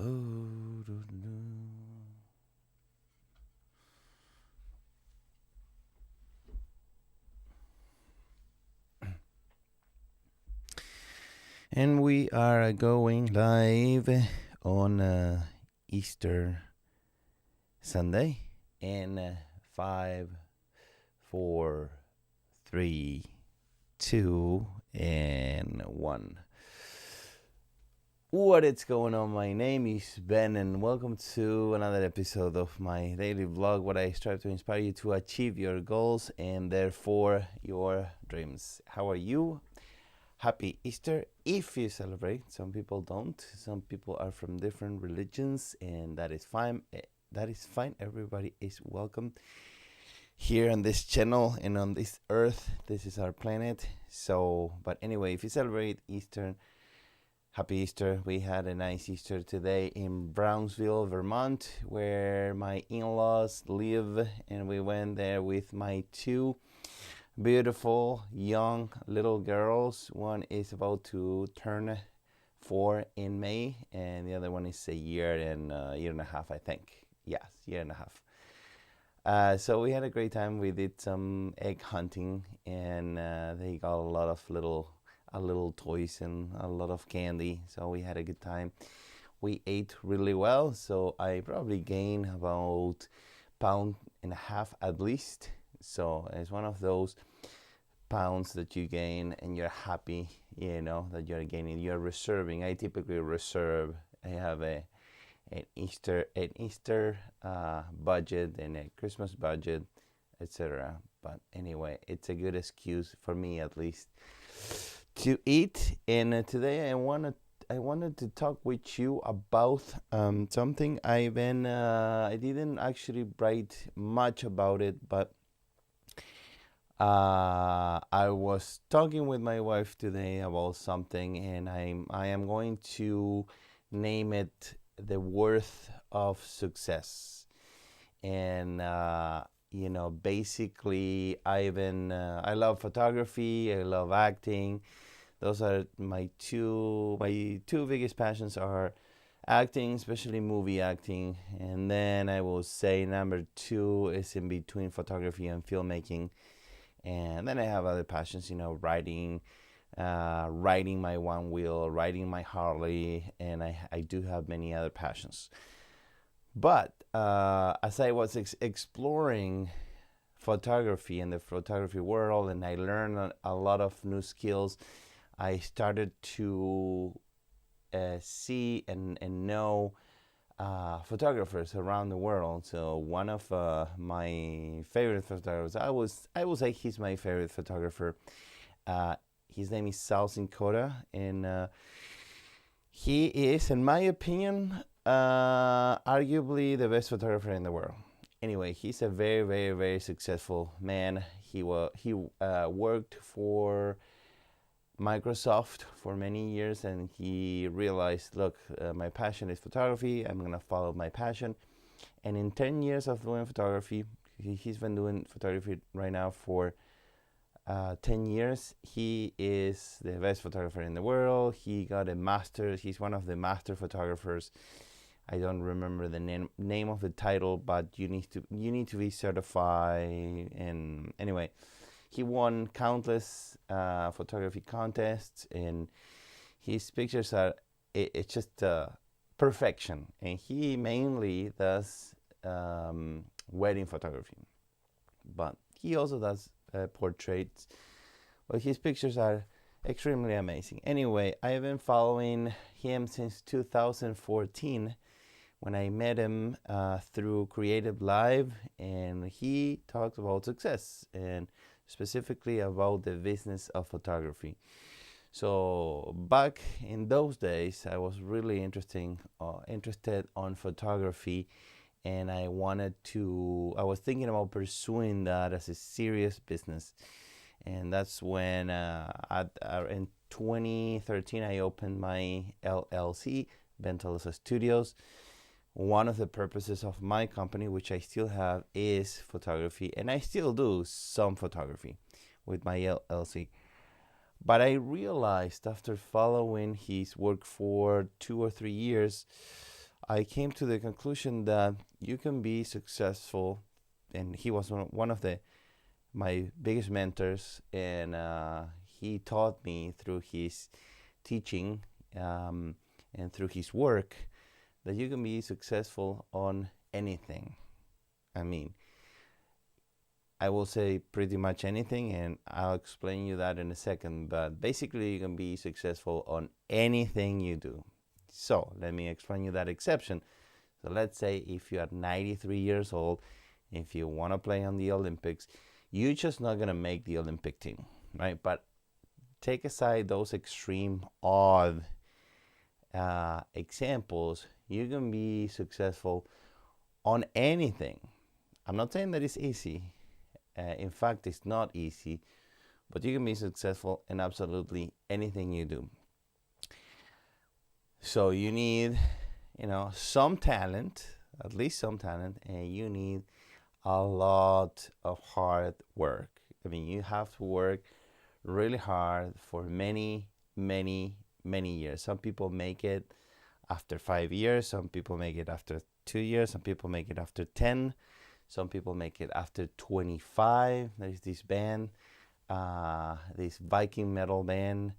Oh, and we are going live on Easter Sunday in 5, 4, 3, 2, and 1. What is going on? My name is Ben, and welcome to another episode of my daily vlog, where I strive to inspire you to achieve your goals and therefore your dreams. How are you? Happy Easter if you celebrate. Some people don't. Some people are from different religions, and that is fine. That is fine. Everybody is welcome here on this channel and on this earth. This is our planet. But anyway, if you celebrate Easter, happy Easter. We had a nice Easter today in Brownsville, Vermont, where my in-laws live, and we went there with my two beautiful young little girls. One is about to turn 4 in May, and the other one is a year and a half, I think. Yes, year and a half. So we had a great time. We did some egg hunting, and they got a lot of little toys and a lot of candy. So we had a good time. We ate really well. So I probably gained about 1.5 pounds at least. So it's one of those pounds that you gain and you're happy, that you're gaining. You're reserving. I typically reserve. I have an Easter budget and a Christmas budget, etc. But anyway, it's a good excuse for me, at least, to eat. And today I wanted to talk with you about something. I didn't actually write much about it, but I was talking with my wife today about something, and I am going to name it the worth of success. And basically, I love photography. I love acting. Those are my two biggest passions are acting, especially movie acting, and then I will say number 2 is in between photography and filmmaking. And then I have other passions, riding my OneWheel, riding my Harley, and I do have many other passions. But as I was exploring photography and the photography world, and I learned a lot of new skills, I started to see and know photographers around the world. So one of my favorite photographers, I will say he's my favorite photographer. His name is Sal Sincota, and he is, in my opinion, arguably the best photographer in the world. Anyway, he's a very, very, very successful man. He worked for Microsoft for many years, and he realized, look, my passion is photography. I'm going to follow my passion. And in 10 years of doing photography, he's been doing photography right now for 10 years. He is the best photographer in the world. He got a master's. He's one of the master photographers. I don't remember the name of the title, but you need to be certified. And anyway, he won countless photography contests, and his pictures are it's just perfection. And he mainly does wedding photography, but he also does portraits. But his pictures are extremely amazing. Anyway, I've been following him since 2014, when I met him through Creative Live, and he talks about success and specifically about the business of photography. So back in those days, I was really interested on photography, and I was thinking about pursuing that as a serious business. And that's when in 2013 I opened my LLC, Ventalosa Studios. One of the purposes of my company, which I still have, is photography, and I still do some photography with my LLC. But I realized, after following his work for 2 or 3 years, I came to the conclusion that you can be successful, and he was one of the my biggest mentors, and he taught me through his teaching and through his work that you can be successful on anything. I mean, I will say pretty much anything, and I'll explain you that in a second. But basically, you can be successful on anything you do. So let me explain you that exception. So let's say if you are 93 years old, if you want to play on the Olympics, you're just not going to make the Olympic team, right? But take aside those extreme odd examples, you can be successful on anything. I'm not saying that it's easy. In fact, it's not easy, but you can be successful in absolutely anything you do. So you need, some talent, at least some talent, and you need a lot of hard work. I mean, you have to work really hard for many, many, many years. Some people make it after 5 years. Some people make it after 2 years. Some people make it after 10. Some people make it after 25. There's this band, this Viking metal band,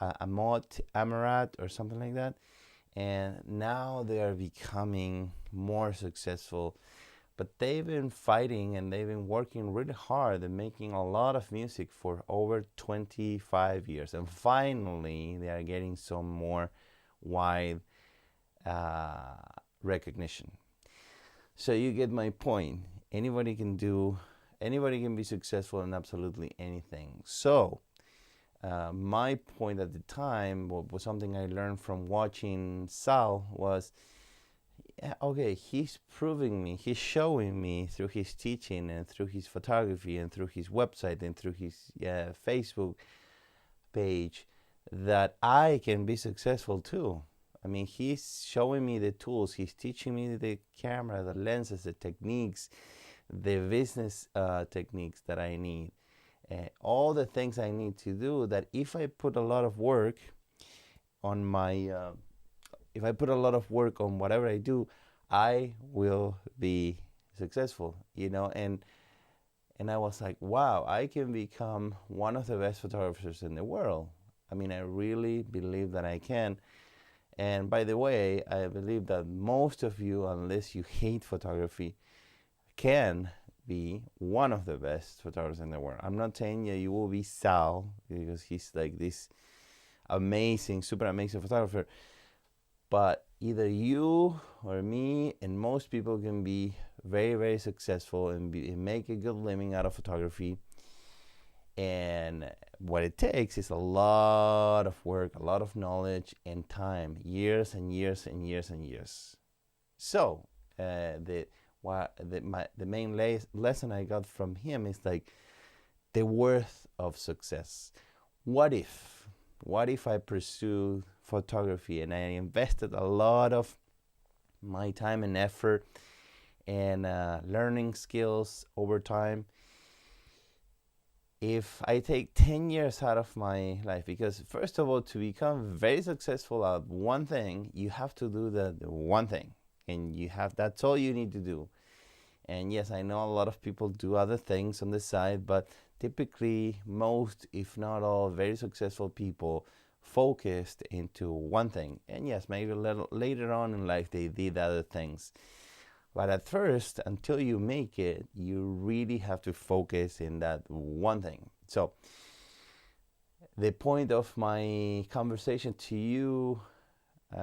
Amarat or something like that. And now they are becoming more successful. But they've been fighting and they've been working really hard and making a lot of music for over 25 years. And finally, they are getting some more wide recognition. So you get my point. Anybody can be successful in absolutely anything. So my point at the time was something I learned from watching Sal was, okay, he's showing me through his teaching and through his photography and through his website and through his Facebook page that I can be successful too. I mean, he's showing me the tools. He's teaching me the camera, the lenses, the techniques, the business techniques that I need. All the things I need to do that if I put a lot of work on whatever I do, I will be successful, and I was like, wow, I can become one of the best photographers in the world. I mean, I really believe that I can. And by the way, I believe that most of you, unless you hate photography, can be one of the best photographers in the world. I'm not saying you will be Sal, because he's like this amazing, super amazing photographer. But either you or me and most people can be very, very successful and make a good living out of photography. And what it takes is a lot of work, a lot of knowledge and time, years and years and years and years. So the main lesson I got from him is like the worth of success. What if I pursued photography and I invested a lot of my time and effort and learning skills over time? If I take 10 years out of my life, because first of all, to become very successful at one thing, you have to do the one thing, and that's all you need to do. And yes, I know a lot of people do other things on the side, but typically most, if not all, very successful people focused into one thing. And yes, maybe a little later on in life they did other things. But at first, until you make it, you really have to focus in that one thing. So the point of my conversation to you,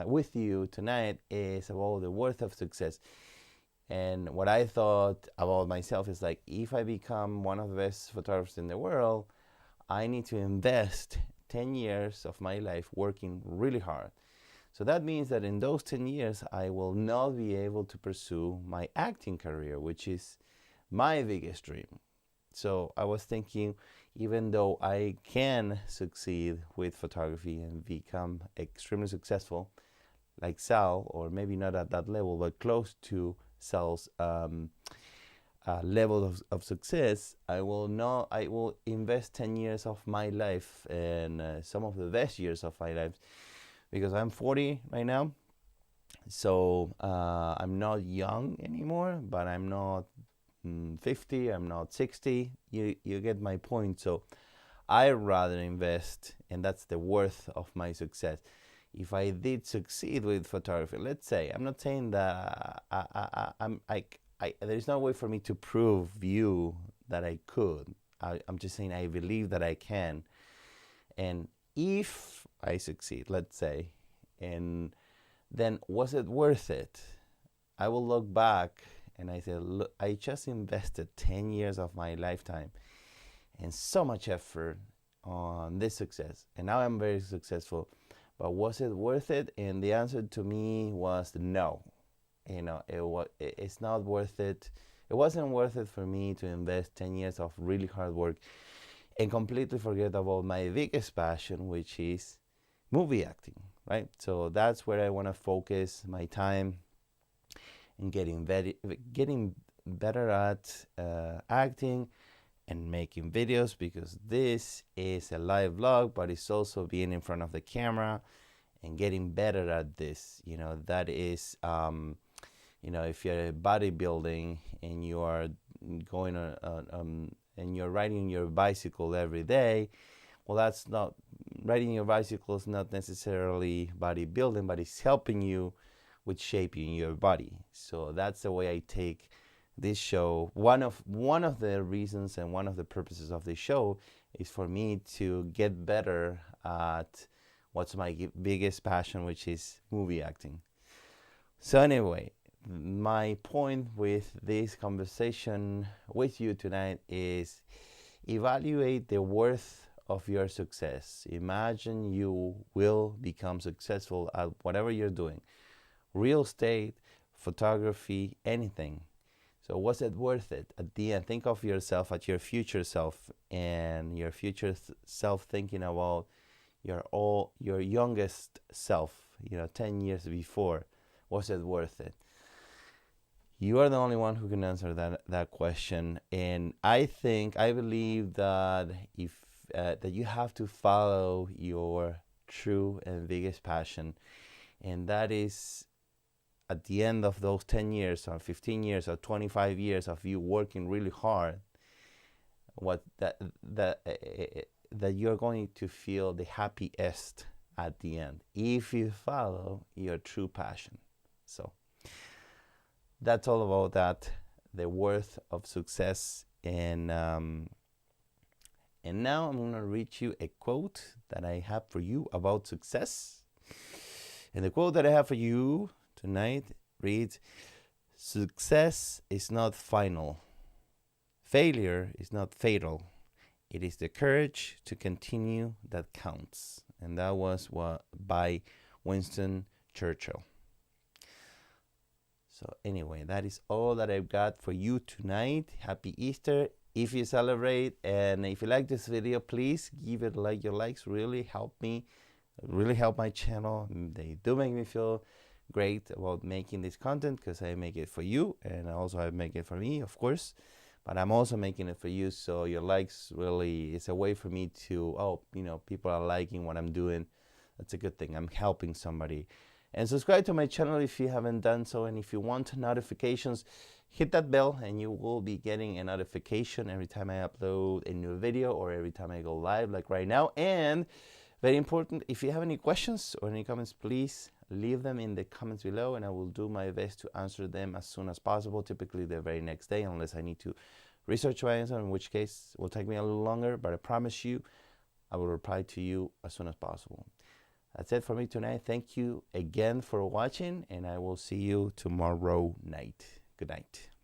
with you tonight, is about the worth of success. And what I thought about myself is like, if I become one of the best photographers in the world, I need to invest 10 years of my life working really hard. So that means that in those 10 years, I will not be able to pursue my acting career, which is my biggest dream. So I was thinking, even though I can succeed with photography and become extremely successful, like Sal, or maybe not at that level, but close to Sal's level of success, I will invest 10 years of my life and some of the best years of my life, because I'm 40 right now. So I'm not young anymore, but I'm not 50, I'm not 60. You get my point. So I rather invest, and that's the worth of my success. If I did succeed with photography, let's say, I'm not saying that there's no way for me to prove you that I could. I'm just saying I believe that I can. And if I succeed, let's say, and then was it worth it? I will look back and I say, look, I just invested 10 years of my lifetime and so much effort on this success, and now I'm very successful. But was it worth it? And the answer to me was no. It's not worth it. It wasn't worth it for me to invest 10 years of really hard work and completely forget about my biggest passion, which is movie acting, right? So that's where I want to focus my time and getting better at acting and making videos, because this is a live vlog, but it's also being in front of the camera and getting better at this. That is, if you're bodybuilding and you are going on and you're riding your bicycle every day, well, that's not, riding your bicycle is not necessarily bodybuilding, but it's helping you with shaping your body. So that's the way I take this show. One of the reasons and one of the purposes of this show is for me to get better at what's my biggest passion, which is movie acting. So anyway, my point with this conversation with you tonight is evaluate the worth of your success. Imagine you will become successful at whatever you're doing. Real estate, photography, anything. So was it worth it? At the end, think of yourself at your future self, and your future self thinking about your youngest self, 10 years before. Was it worth it? You are the only one who can answer that question. And I believe that that you have to follow your true and biggest passion, and that is, at the end of those 10 years or 15 years or 25 years of you working really hard, that you're going to feel the happiest at the end if you follow your true passion. So that's all about that, the worth of success. And now I'm going to read you a quote that I have for you about success. And the quote that I have for you tonight reads, "Success is not final. Failure is not fatal. It is the courage to continue that counts." And that was by Winston Churchill. So anyway, that is all that I've got for you tonight. Happy Easter if you celebrate. And if you like this video, please give it a like. Your likes really help me, really help my channel. They do make me feel great about making this content, because I make it for you, and also I make it for me, of course, but I'm also making it for you. So your likes really is a way for me to, people are liking what I'm doing. That's a good thing. I'm helping somebody. And subscribe to my channel if you haven't done so. And if you want notifications, hit that bell and you will be getting a notification every time I upload a new video or every time I go live, like right now. And very important, if you have any questions or any comments, please leave them in the comments below, and I will do my best to answer them as soon as possible, typically the very next day, unless I need to research my answer, in which case it will take me a little longer, but I promise you I will reply to you as soon as possible. That's it for me tonight. Thank you again for watching, and I will see you tomorrow night. Good night.